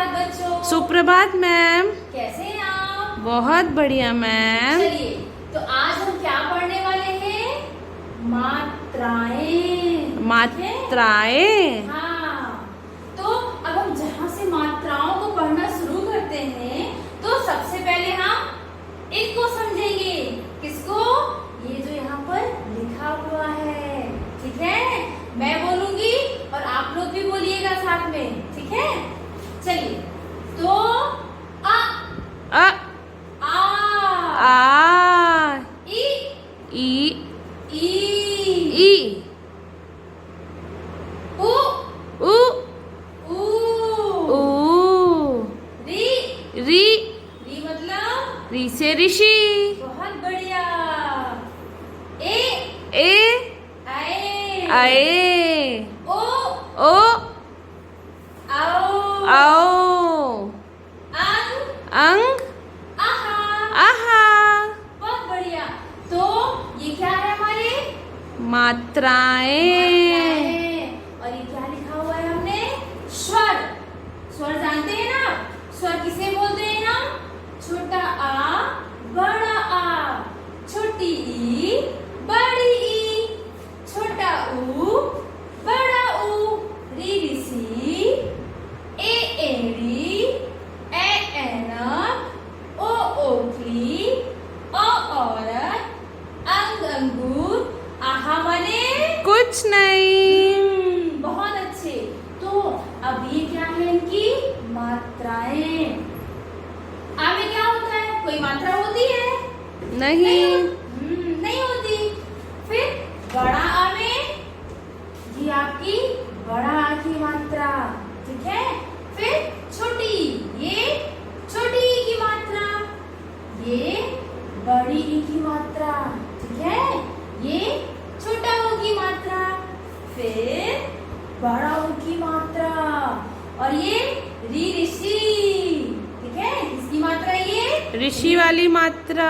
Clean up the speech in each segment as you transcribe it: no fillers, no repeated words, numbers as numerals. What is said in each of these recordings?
सुप्रभात बच्चों। सुप्रभात मैम। कैसे हैं आप? बहुत बढ़िया मैम। चलिए, तो आज हम क्या पढ़ने वाले हैं? मात्राएं। मात्राएं। हाँ, तो अब हम जहाँ से मात्राओं को पढ़ना शुरू करते हैं, तो सबसे पहले हम इनको समझेंगे। किसको? ये जो यहाँ पर लिखा हुआ है, ठीक है? मैं बोलूंगी और आप लोग भी बोलिएगा साथ में, ठीक है? चलिए, तो अ आ आ इ ई ई ई उ उ ऊ ऊ री री री मतलब री से ऋषि। बहुत बढ़िया। ए ए आए आए ओ ओ आओ आओ अंग अंग आहा। आहा। बहुत बढ़िया। तो ये क्या है हमारे? मात्राएं। और ये क्या लिखा हुआ है हमने? स्वर। स्वर जानते हैं ना? स्वर किसे बोलते हैं हम? छोटा आ, बड़ा आ, छोटी ई, बड़ी ई, छोटा ऊ, बड़ा ऊ, री ऋषि, ए एड़ी, ए ऐनक, ओ ओखली, ओ औरत, अंग अंगूर, आहा माने कुछ नहीं। बहुत अच्छे। तो अब ये क्या है? इनकी मात्राएं। आ में क्या होता है? कोई मात्रा होती है? नहीं। नहीं होती। फिर बड़ा आ में ये आपकी बड़ा आ की मात्रा, ठीक है? फिर छोटी, ये छोटी ई की मात्रा, ये बड़ी ई की मात्रा, ठीक है? ये छोटा ओ की मात्रा, फिर बड़ा ओ की मात्रा, और ये री ऋषि, ठीक है? इसकी मात्रा ये ऋषि वाली मात्रा।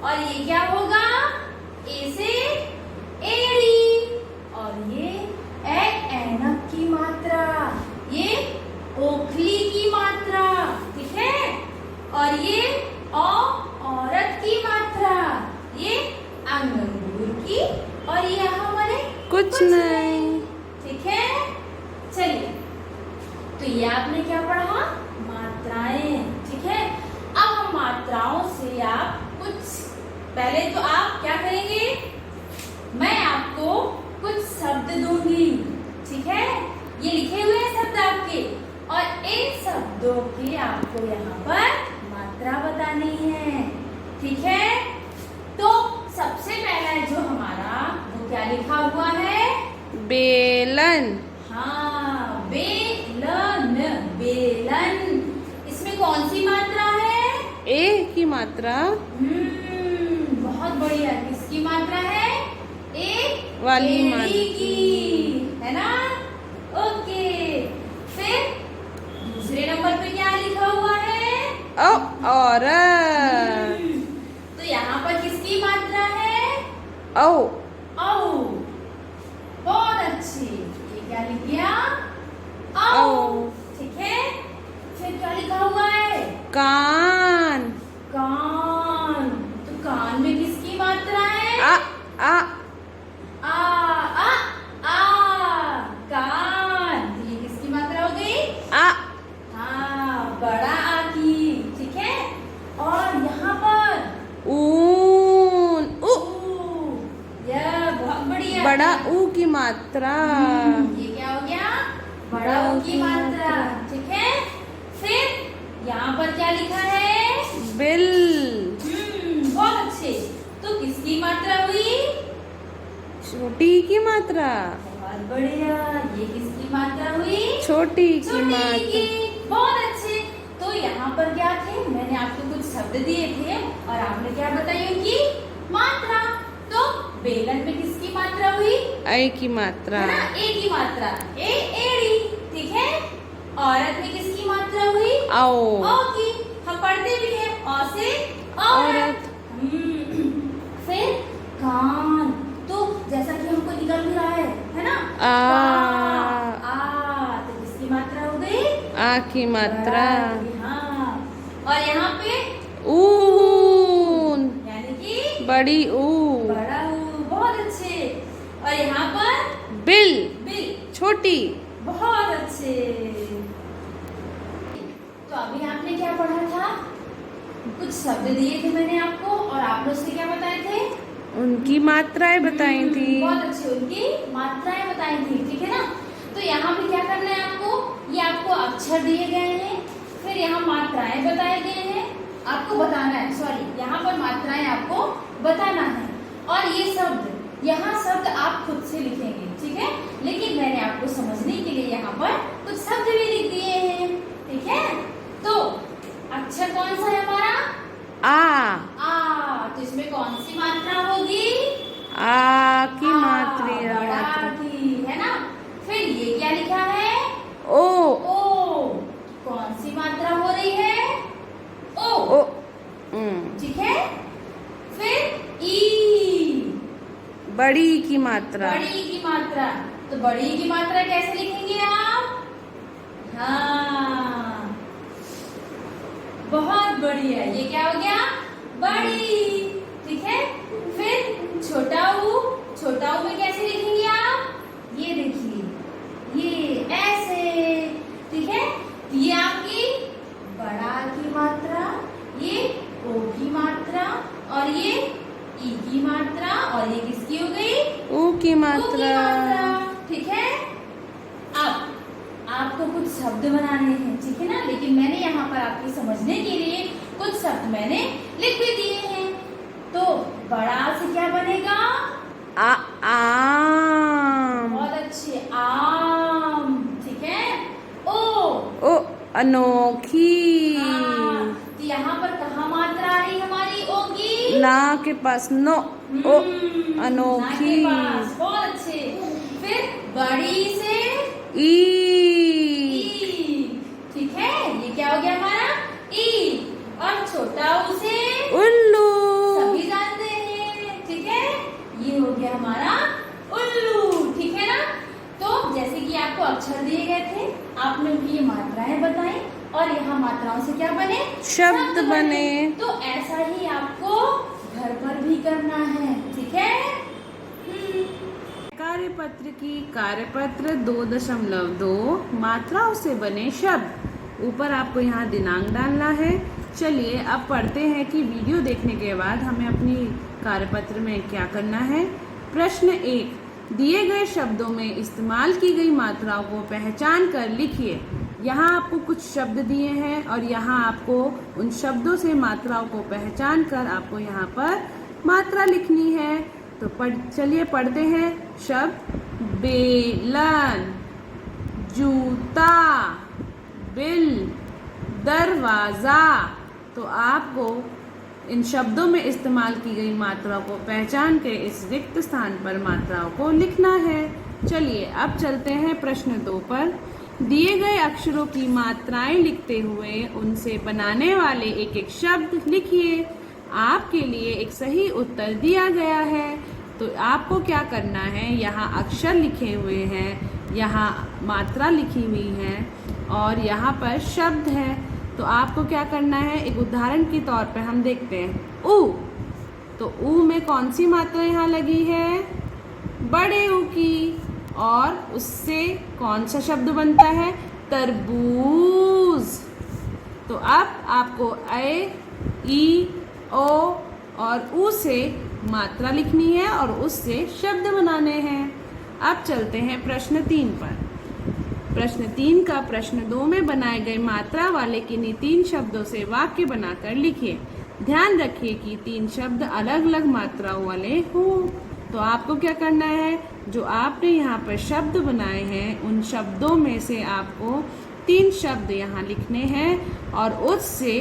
और ये क्या होगा? ए से एड़ी, और ये ए ऐनक की मात्रा, ये ओखली की मात्रा, ठीक है? और ये औ औरत की मात्रा, ये अंगूर की, और ये हमारे कुछ नहीं। ठीक है? चलिए, तो ये आपने क्या पढ़ा? मात्राएं, ठीक है? अब हम मात्राओं से आप कुछ, पहले तो आप क्या करेंगे? मैं आपको कुछ शब्द दूंगी, ठीक है? ये लिखे हुए हैं शब्द आपके, और इन शब्दों की आपको यहाँ पर मात्रा बतानी है, ठीक है? तो सबसे पहला जो हमारा, वो क्या लिखा हुआ है? बेलन। हाँ, बेलन। बेलन, इसमें कौन सी मात्रा है? ए की मात्रा बहुत बढ़िया। किसकी मात्रा है? ए वाली एड़ी मात्रा की, है ना? ओके। फिर दूसरे नंबर पे क्या लिखा हुआ है? ओ औरत। तो यहाँ पर किसकी मात्रा है? ओ औ। बहुत अच्छी। ये क्या लिख दिया? औ, औ। ठीक है? फिर क्या लिखा हुआ है? कान। कान। तो कान में किसकी मात्रा है? आ आ आ आ आ, कान। तो ये किसकी मात्रा हो गई? आ हाँ, बड़ा आ की, ठीक है? और यहाँ पर ऊन उ यह बहुत बढ़िया। बड़ा ऊ की मात्रा। ये क्या हो गया? बड़ा ऊ की मात्रा, ठीक है? फिर यहाँ पर क्या लिखा है? बिल। बहुत अच्छे। तो किसकी मात्रा हुई? छोटी की मात्रा। बहुत बढ़िया। ये किसकी मात्रा हुई? छोटी की छोटी मात्रा। की। बहुत अच्छे। तो यहाँ पर क्या थे? मैंने आपको कुछ शब्द दिए थे, और आपने क्या बताई उनकी मात्रा। तो बेलन में किसकी मात्रा हुई? ऐ की मात्रा। है ना? ए की मात्रा, ए एड़ी, ठीक है? औरत में किसकी मात्रा हुई? औ की। हम पढ़ते भी हैं, औ से औरत। फिर कान, तो जैसा कि हमको निकल भी रहा है ना? आ तो किसकी मात्रा हो गई? आ की मात्रा। बड़ा की, हाँ। और यहाँ पे ऊन, यानी कि बड़ी ऊ। बड़ा ऊ, बहुत अच्छे। और यहाँ पर बिल, बिल, छोटी। बहुत अच्छे। तो अभी आपने क्या पढ़ा था? कुछ शब्द दिए थे मैंने आपको और आपने उससे क्या बताए थे? उनकी मात्राएं बताई थी। बहुत अच्छी उनकी मात्राएं बताई थी, ठीक है ना। तो यहाँ पे क्या करना है आपको? ये आपको अक्षर दिए गए हैं, फिर यहाँ मात्राएं बताए गए हैं, आपको बताना है। सॉरी, यहाँ पर मात्राएं आपको बताना है। और ये शब्द, यहाँ शब्द आप खुद से लिखेंगे, ठीक है। लेकिन मैंने आपको समझने के लिए यहाँ पर कुछ शब्द भी लिख दिए हैं, ठीक है। तो अक्षर कौन सा है हमारा? आ। तो इसमें कौन सी मात्रा होगी? आ की बड़ा की, है ना। फिर ये क्या लिखा है? ओ। कौन सी मात्रा हो रही है? ओ। ठीक है। फिर ई, बड़ी की मात्रा। बड़ी की मात्रा। तो बड़ी की मात्रा कैसे लिखेंगे आप? हाँ, बहुत बढ़िया। ये क्या हो गया? बड़ी, ठीक है। फिर छोटा ऊ, छोटा ऊ में कैसे लिखेंगे आप? ये देखिए, ये ऐसे, ठीक है। ये आपकी बड़ा की मात्रा, ये ओ की मात्रा, और ये ई की मात्रा, और ये किसकी हो गई? ऊ की ऊ मात्रा। ठीक है। अब आपको कुछ शब्द बनाने हैं, ठीक है ना। लेकिन मैंने यहाँ पर आपके समझने के लिए कुछ शब्द मैंने लिख भी दिए हैं। तो बड़ा से क्या बनेगा? आम। बहुत अच्छे, आम, ठीक है। ओ, अनोखी। हाँ। तो यहाँ पर कहाँ मात्रा आ रही हमारी ओ की? ना के पास नो। ओ, अनोखी। ना के पास, बहुत अच्छे। फिर बड़ी से ई। ठीक है। ये क्या हो गया हमारा? ई। और छोटा ऊ से उल्लू। सभी जानते हैं, ठीक है। ये हो गया हमारा उल्लू, ठीक है ना। तो जैसे कि आपको अक्षर दिए गए थे, आपने उनकी ये मात्राएं बताई और यहाँ मात्राओं से क्या बने? शब्द बने। तो ऐसा ही आपको घर पर भी करना है, ठीक है। कार्यपत्र की कार्यपत्र 2.2 मात्राओं से बने शब्द। ऊपर आपको यहाँ दिनांक डालना है। चलिए अब पढ़ते हैं कि वीडियो देखने के बाद हमें अपनी कार्यपत्र में क्या करना है। प्रश्न 1, दिए गए शब्दों में इस्तेमाल की गई मात्राओं को पहचान कर लिखिए। यहाँ आपको कुछ शब्द दिए हैं और यहाँ आपको उन शब्दों से मात्राओं को पहचान कर आपको यहाँ पर मात्रा लिखनी है। तो चलिए पढ़ते हैं शब्द। बेलन, जूता, बिल, दरवाजा। तो आपको इन शब्दों में इस्तेमाल की गई मात्राओं को पहचान के इस रिक्त स्थान पर मात्राओं को लिखना है। चलिए अब चलते हैं प्रश्न 2 पर। दिए गए अक्षरों की मात्राएं लिखते हुए उनसे बनाने वाले एक एक शब्द लिखिए। आपके लिए एक सही उत्तर दिया गया है। तो आपको क्या करना है, यहाँ अक्षर लिखे हुए हैं, यहाँ मात्रा लिखी हुई है और यहाँ पर शब्द है। तो आपको क्या करना है, एक उदाहरण के तौर पे हम देखते हैं ऊ। तो ऊ में कौन सी मात्रा यहाँ लगी है? बड़े ऊ की। और उससे कौन सा शब्द बनता है? तरबूज। तो अब आपको ए, ई, ओ और ऊ से मात्रा लिखनी है और उससे शब्द बनाने हैं। अब चलते हैं प्रश्न 3 पर। प्रश्न 3 का प्रश्न 2 में बनाए गए मात्रा वाले किन्हीं 3 शब्दों से वाक्य बनाकर लिखिए। ध्यान रखिए कि 3 शब्द अलग अलग मात्राओं वाले हों। तो आपको क्या करना है, जो आपने यहाँ पर शब्द बनाए हैं उन शब्दों में से आपको 3 शब्द यहाँ लिखने हैं और उससे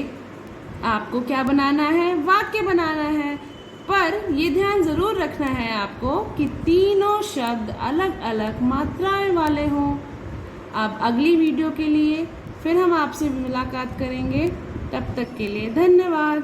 आपको क्या बनाना है, वाक्य बनाना है। पर ये ध्यान जरूर रखना है आपको कि तीनों शब्द अलग अलग मात्राएं वाले हों। अब अगली वीडियो के लिए फिर हम आपसे मुलाकात करेंगे। तब तक के लिए धन्यवाद।